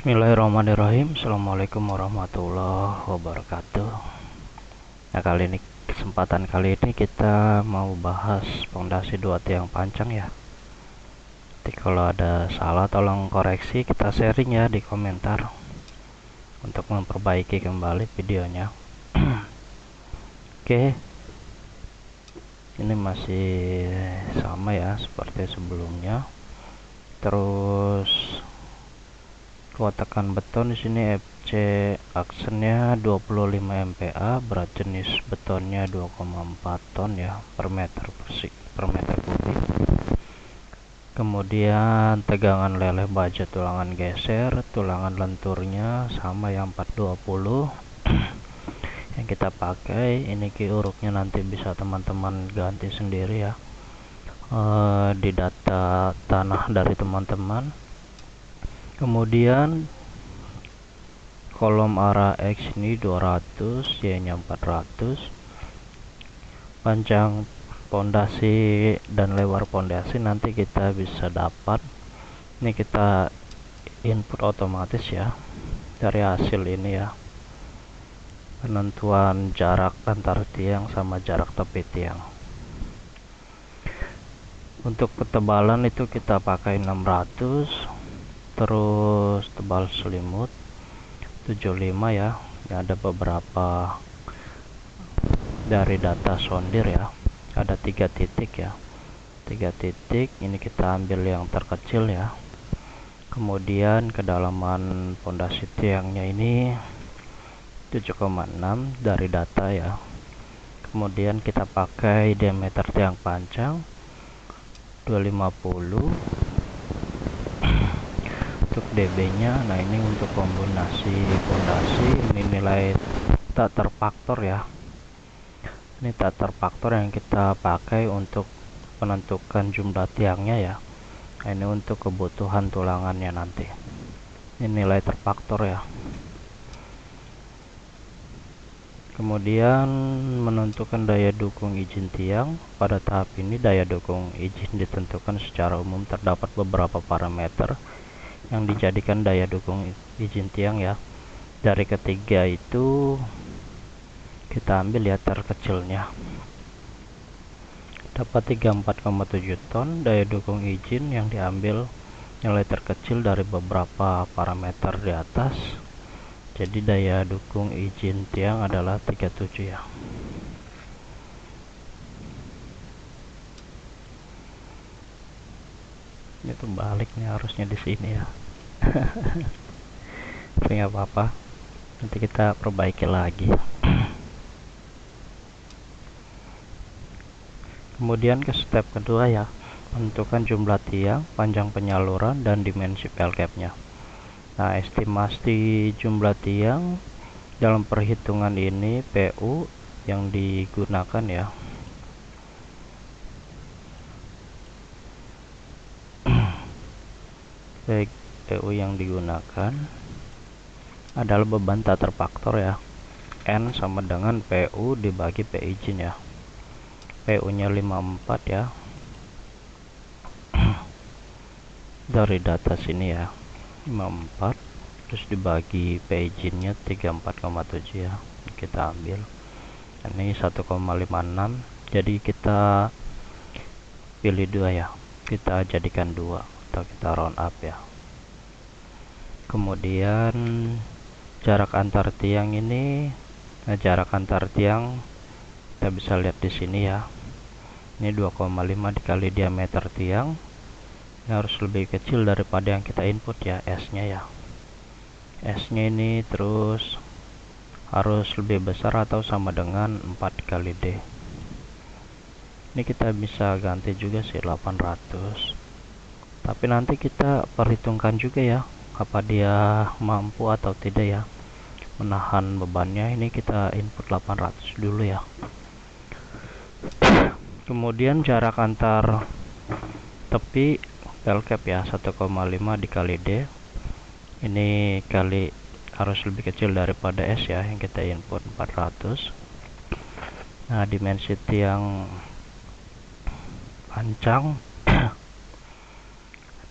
Bismillahirrahmanirrahim. Assalamualaikum warahmatullahi wabarakatuh. Nah, kesempatan kali ini kita mau bahas fondasi dua tiang pancang ya. Jadi kalau ada salah tolong koreksi, kita sharing ya di komentar untuk memperbaiki kembali videonya. Oke, ini masih sama ya seperti sebelumnya. Terus kotakan beton di sini FC aksennya 25 MPa, berat jenis betonnya 2,4 ton ya per meter kubik. Kemudian tegangan leleh baja tulangan geser, tulangan lenturnya sama yang 420 yang kita pakai. Ini ki uruknya nanti bisa teman-teman ganti sendiri ya di data tanah dari teman-teman. Kemudian kolom arah X ini 200, Y nya 400. Panjang pondasi dan lebar pondasi nanti kita bisa dapat, ini kita input otomatis ya dari hasil ini ya, penentuan jarak antar tiang sama jarak tepi tiang. Untuk ketebalan itu kita pakai 600, terus tebal selimut 75 ya. Ini ada beberapa dari data sondir ya, ada 3 titik ya, 3 titik. Ini kita ambil yang terkecil ya. Kemudian kedalaman pondasi tiangnya ini 7,6 dari data ya. Kemudian kita pakai diameter tiang pancang 250 untuk dB nya. Nah, ini untuk kombinasi pondasi, ini nilai tak terfaktor ya. Ini tak terfaktor yang kita pakai untuk menentukan jumlah tiangnya ya. Nah, ini untuk kebutuhan tulangannya nanti. Ini nilai terfaktor ya. Kemudian menentukan daya dukung izin tiang. Pada tahap ini daya dukung izin ditentukan secara umum. Terdapat beberapa parameter yang dijadikan daya dukung izin tiang ya. Dari ketiga itu kita ambil ya terkecilnya, dapat 34,7 ton. Daya dukung izin yang diambil nilai terkecil dari beberapa parameter di atas, jadi daya dukung izin tiang adalah 37 ya. Itu balik nih, harusnya di sini ya. Tapi nggak apa-apa, nanti kita perbaiki lagi. Kemudian ke step kedua ya, menentukan jumlah tiang, panjang penyaluran, dan dimensi pelcap nya. Nah, estimasi jumlah tiang dalam perhitungan ini PU yang digunakan ya. Baik, PU yang digunakan adalah beban tak terfaktor ya. N sama dengan PU dibagi P izin ya. PU nya 54 ya. Dari data sini ya, 54 terus dibagi P izinnya 34,7 ya. Kita ambil ini 1,56, jadi kita pilih 2 ya. Kita jadikan 2 atau kita round up ya. Kemudian jarak antar tiang ini, jarak antar tiang kita bisa lihat di sini ya. Ini 2,5 dikali diameter tiang. Ini harus lebih kecil daripada yang kita input ya, S nya ya. S nya ini terus harus lebih besar atau sama dengan 4 kali D. Ini kita bisa ganti juga sih 800, tapi nanti kita perhitungkan juga ya, apa dia mampu atau tidak ya menahan bebannya. Ini kita input 800 dulu ya. Kemudian jarak antar tepi pelcap ya, 1,5 dikali D. Ini kali harus lebih kecil daripada S ya, yang kita input 400. Nah, dimensi tiang pancang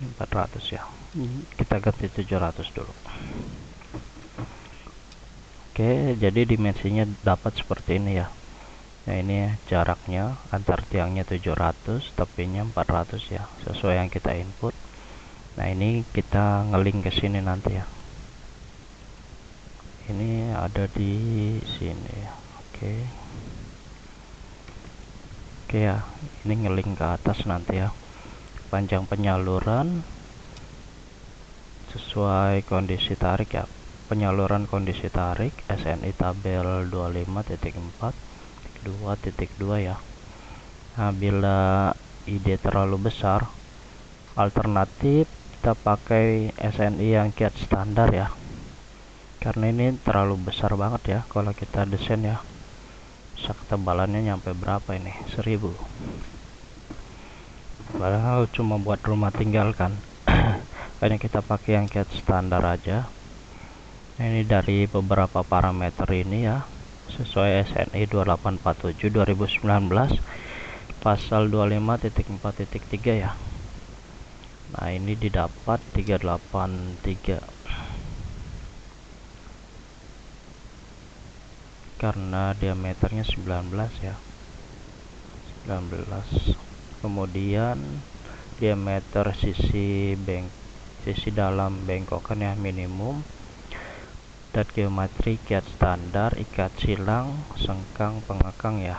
Ini 400 ya. Kita ganti 700 dulu. Oke, jadi dimensinya dapat seperti ini ya. Nah, ini jaraknya antar tiangnya 700, tepinya 400 ya, sesuai yang kita input. Nah, ini kita ngelink ke sini nanti ya. Ini ada di sini ya. Oke. Oke ya, ini ngelink ke atas nanti ya. Panjang penyaluran sesuai kondisi tarik ya. Penyaluran kondisi tarik SNI tabel 25.4 2.2 ya. Nah, bila ID terlalu besar, alternatif kita pakai SNI yang kiat standar ya, karena ini terlalu besar banget ya kalau kita desain ya. Ketebalannya nyampe berapa ini? 1000, padahal cuma buat rumah tinggal kan. Kayaknya kita pakai yang kiat standar aja. Nah, ini dari beberapa parameter ini ya, sesuai SNI 2847 2019 pasal 25.4.3 ya. Nah, ini didapat 383 karena diameternya 19 ya, 19. Kemudian diameter sisi dalam bengkokan ya minimum. Dan geometri kiat standar, ikat silang, sengkang, pengekang ya.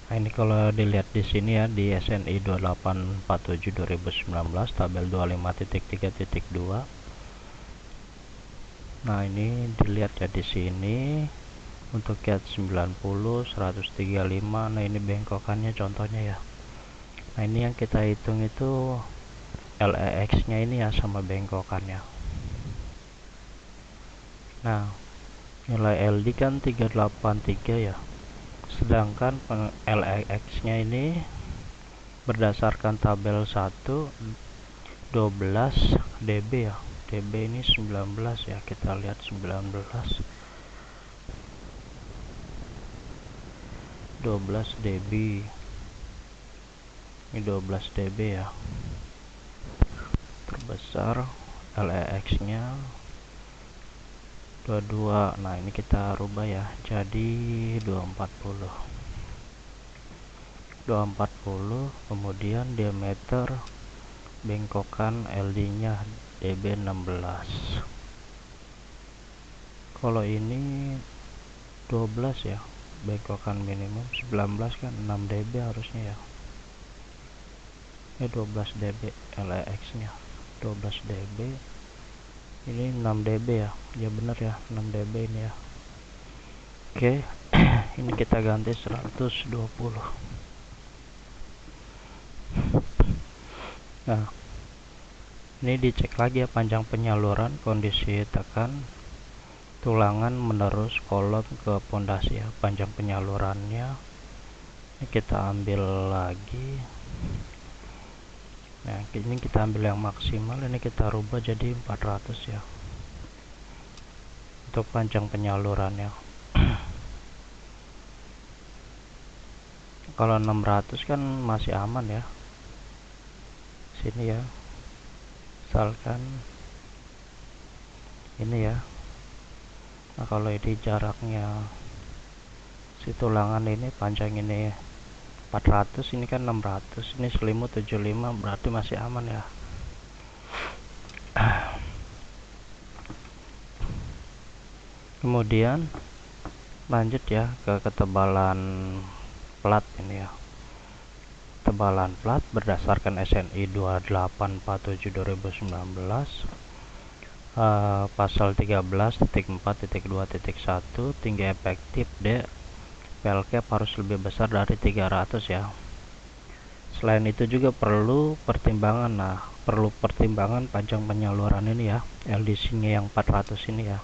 Nah, ini kalau dilihat di sini ya, di SNI 2847 2019 tabel 25.3.2. Nah, ini dilihat ya di sini untuk kiat 90, 135. Nah, ini bengkokannya contohnya ya. Nah, ini yang kita hitung itu LEX nya ini ya sama bengkokannya. Nah, nilai LD kan 383 ya, sedangkan LEX nya ini berdasarkan tabel 1 12 dB ya. dB ini 19 ya, kita lihat 19 12 dB, ini 12 dB ya, terbesar. LEX nya 22. Nah, ini kita rubah ya jadi 240. Kemudian diameter bengkokan LD nya dB 16. Kalau ini 12 ya, bengkokan minimum 19 kan 6 dB harusnya ya. Ini 12 dB LEX nya 12 dB, ini 6 dB ya. Ya benar ya, 6 dB ini ya. Oke. Ini kita ganti 120. Nah, ini dicek lagi ya panjang penyaluran, kondisi tekan, tulangan menerus kolom ke pondasi ya, panjang penyalurannya. Ini kita ambil lagi. Nah, ini kita ambil yang maksimal, ini kita rubah jadi 400 ya untuk panjang penyalurannya. Kalau 600 kan masih aman ya, sini ya, misalkan ini ya. Nah, kalau ini jaraknya si tulangan ini panjang ini 400, ini kan 600, ini selimut 75, berarti masih aman ya. Kemudian lanjut ya ke ketebalan plat ini ya. Ketebalan plat berdasarkan SNI 2847 2019 pasal 13.4.2.1, tinggi efektif D PLCAP harus lebih besar dari 300 ya. Selain itu juga perlu pertimbangan. Nah, perlu pertimbangan panjang penyaluran ini ya, LDC nya yang 400 ini ya.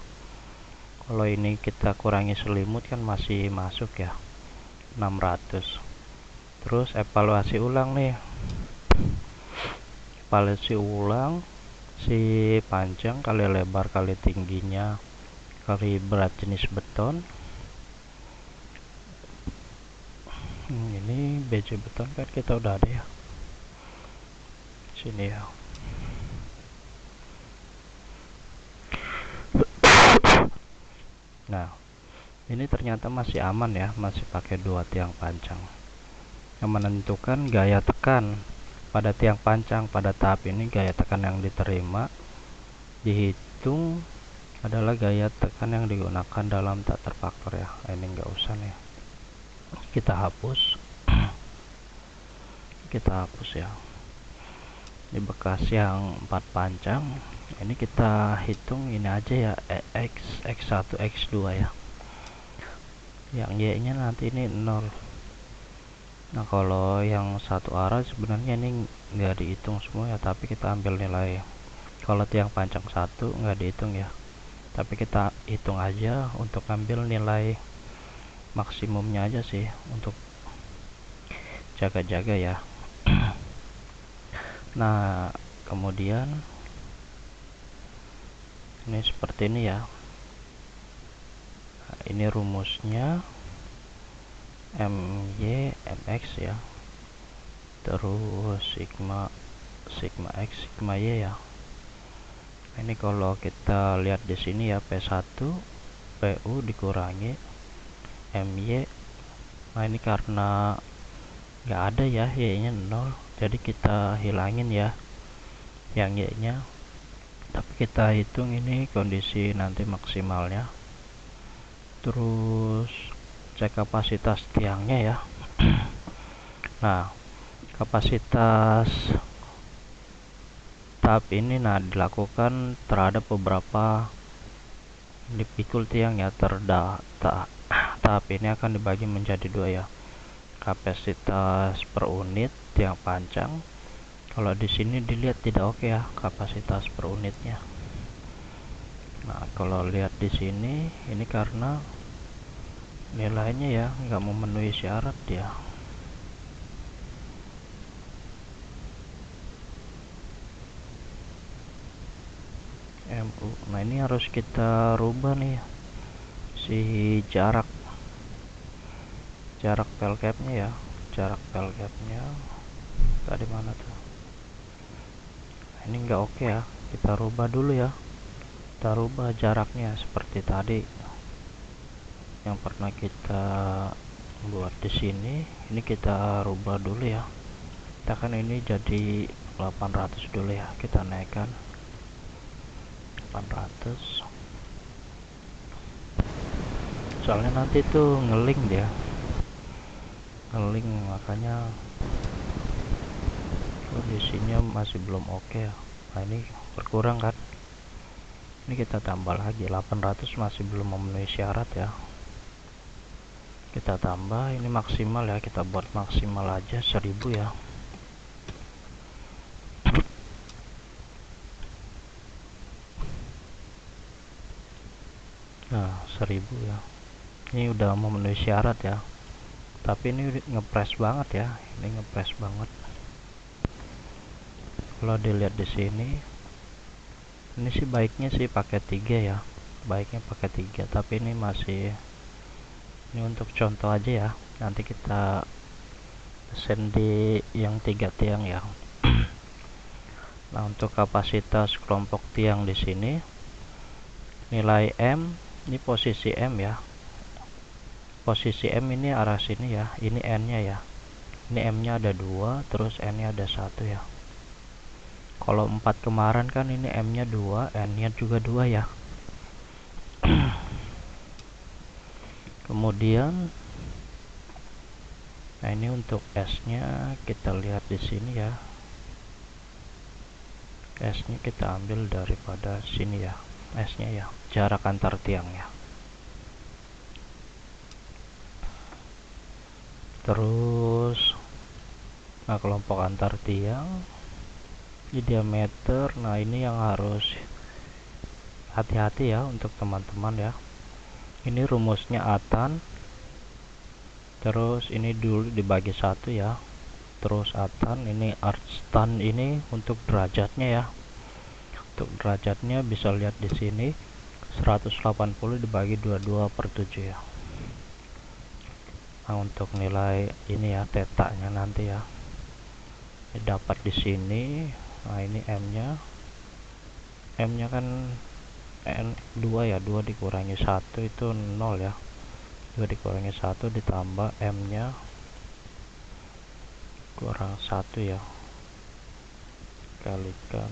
Kalau ini kita kurangi selimut kan masih masuk ya, 600. Terus evaluasi ulang nih, evaluasi ulang si panjang kali lebar kali tingginya kali berat jenis beton. Ini BJ beton kan kita udah ada ya. sini ya. Nah, ini ternyata masih aman ya, masih pakai 2 tiang pancang. Yang menentukan gaya tekan pada tiang pancang pada tahap ini, gaya tekan yang diterima dihitung adalah gaya tekan yang digunakan dalam tak terfaktor ya. Ini nggak usah nih, kita hapus. Kita hapus ya. Ini bekas yang 4 pancang. Ini kita hitung ini aja ya, x1 x2 ya. Yang y nya nanti ini 0. Nah, kalau yang satu arah sebenarnya ini nggak dihitung semua ya, tapi kita ambil nilai. Kalau tiang pancang 1 nggak dihitung ya, tapi kita hitung aja untuk ambil nilai maksimumnya aja sih, untuk jaga-jaga ya. Nah, kemudian ini seperti ini ya. Nah, ini rumusnya MY MX ya, terus sigma X sigma Y ya. Ini kalau kita lihat di sini ya, P1 PU dikurangi MY. Nah, ini karena nggak ada ya, Y nya 0, jadi kita hilangin ya yang Y nya, tapi kita hitung ini kondisi nanti maksimalnya. Terus cek kapasitas tiangnya ya. Nah, kapasitas tahap ini dilakukan terhadap beberapa dipikul tiang ya. Tahap ini akan dibagi menjadi 2 ya, kapasitas per unit tiang pancang. Kalau di sini dilihat tidak oke ya kapasitas per unitnya. Nah, kalau lihat di sini ini karena nilainya ya nggak memenuhi syarat ya. MU. Nah, ini harus kita rubah nih si jarak pel capnya ya. Jarak pel capnya tadi mana tuh? Nah, ini nggak oke ya, kita rubah dulu ya. Kita rubah jaraknya seperti tadi yang pernah kita buat di sini. Ini kita rubah dulu ya. Kita kan ini jadi 800 dulu ya, kita naikkan 800. Soalnya nanti tuh ngeling dia, ngeling, makanya kondisinya masih belum oke ya. Nah, ini berkurang kan, ini kita tambah lagi 800, masih belum memenuhi syarat ya. Kita tambah ini maksimal ya, kita buat maksimal aja 1000 ya. Nah, 1000 ya, ini udah memenuhi syarat ya, tapi ini ngepres banget ya, ini ngepres banget. Kalau dilihat di sini, ini sih baiknya sih pakai 3 ya, baiknya pakai 3, tapi ini masih, ini untuk contoh aja ya, nanti kita send di yang 3 tiang ya. Nah, untuk kapasitas kelompok tiang di sini nilai M, ini posisi M ya, posisi M ini arah sini ya, ini N nya ya, ini M nya ada 2, terus N nya ada 1 ya. Kalau 4 kemarin kan ini M nya 2, N nya juga 2 ya. Kemudian nah, ini untuk S nya kita lihat di sini ya, S nya kita ambil daripada sini ya, S nya ya, jarak antar tiangnya. Terus nah, kelompok antar tiang di diameter. Nah, ini yang harus hati-hati ya untuk teman-teman ya. Ini rumusnya atan, terus ini dulu dibagi 1 ya, terus atan, ini artstan, ini untuk derajatnya ya. Untuk derajatnya bisa lihat di sini 180 dibagi 22/7 ya. Nah, untuk nilai ini ya, tetanya nanti ya dapat di sini Nah ini M nya kan 2 ya, 2 dikurangi 1 itu 0 ya, 2 dikurangi 1 ditambah M nya kurang 1 ya, dikalikan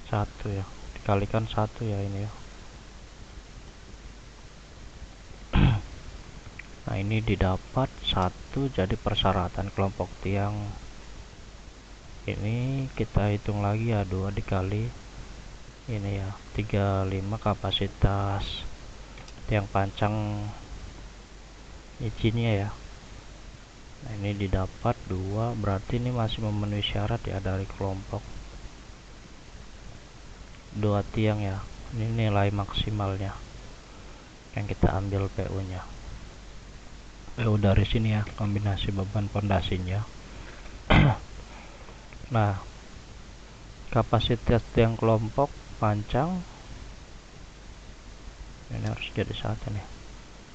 1 ya, dikalikan 1 ya ini ya. Nah ini didapat 1, jadi persyaratan kelompok tiang ini kita hitung lagi ya, 2 dikali ini ya, 35 kapasitas tiang pancang izinnya ya. Nah ini didapat 2, berarti ini masih memenuhi syarat ya dari kelompok 2 tiang ya. Ini nilai maksimalnya yang kita ambil PU nya, PU dari sini ya, kombinasi beban pondasinya. Nah kapasitas tiang kelompok pancang ini harus jadi 1 nih.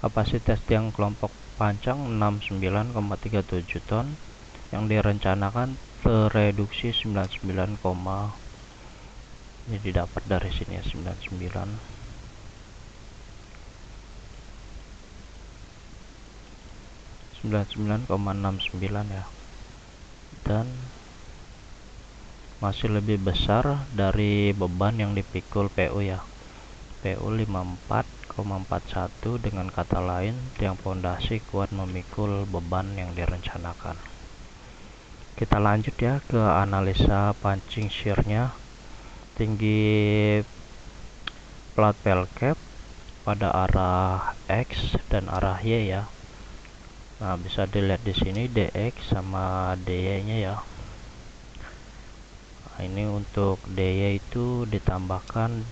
Kapasitas tiang kelompok pancang 69,37 ton yang direncanakan tereduksi 99, ini didapat dari sini ya, 99,69 ya, dan masih lebih besar dari beban yang dipikul PU ya, PU 54,41. dengan kata lain tiang pondasi kuat memikul beban yang direncanakan. Kita lanjut ya ke analisa pancing shear-nya. Tinggi plat pel cap pada arah X dan arah Y ya. Nah bisa dilihat di sini DX sama DY nya ya. Nah, ini untuk DY itu ditambahkan,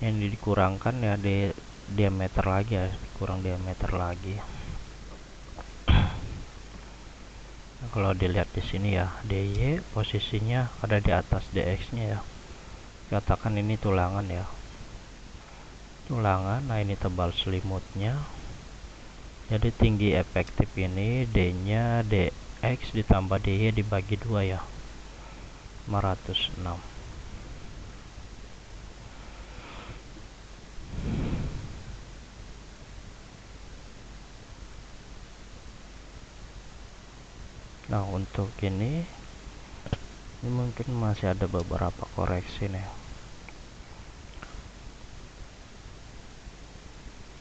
yang dikurangkan ya di diameter lagi ya, kurang diameter lagi. Nah, kalau dilihat di sini ya, DY posisinya ada di atas DX nya ya. Katakan ini tulangan ya, tulangan. Nah ini tebal selimutnya, jadi tinggi efektif ini D nya DX ditambah DY dibagi 2 ya, 506. Nah untuk ini mungkin masih ada beberapa koreksi nih,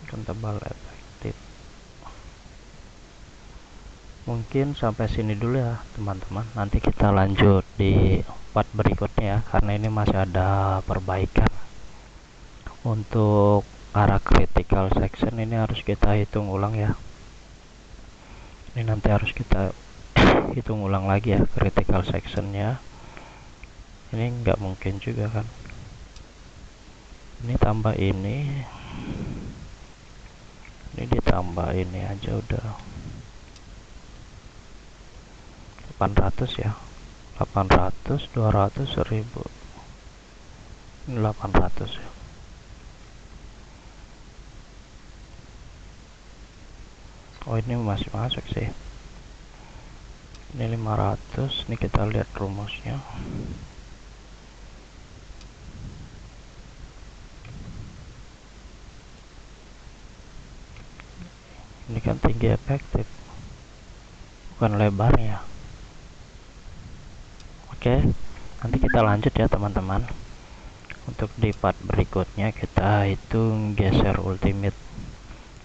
kan tebal efektif. Mungkin sampai sini dulu ya teman-teman, nanti kita lanjut di part berikutnya ya, karena ini masih ada perbaikan. Untuk arah critical section ini harus kita hitung ulang ya, ini nanti harus kita hitung ulang lagi ya critical sectionnya. Ini nggak mungkin juga kan, ini tambah ini ditambah ini aja udah 800 ya, 800, 200, 1000, ini 800 ya. Oh ini masih masuk sih, ini 500. Ini kita lihat rumusnya. Ini kan tinggi efektif, bukan lebarnya. Oke, nanti kita lanjut ya teman-teman. Untuk di part berikutnya kita hitung geser ultimate.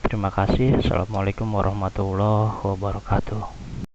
Terima kasih. Assalamualaikum warahmatullahi wabarakatuh.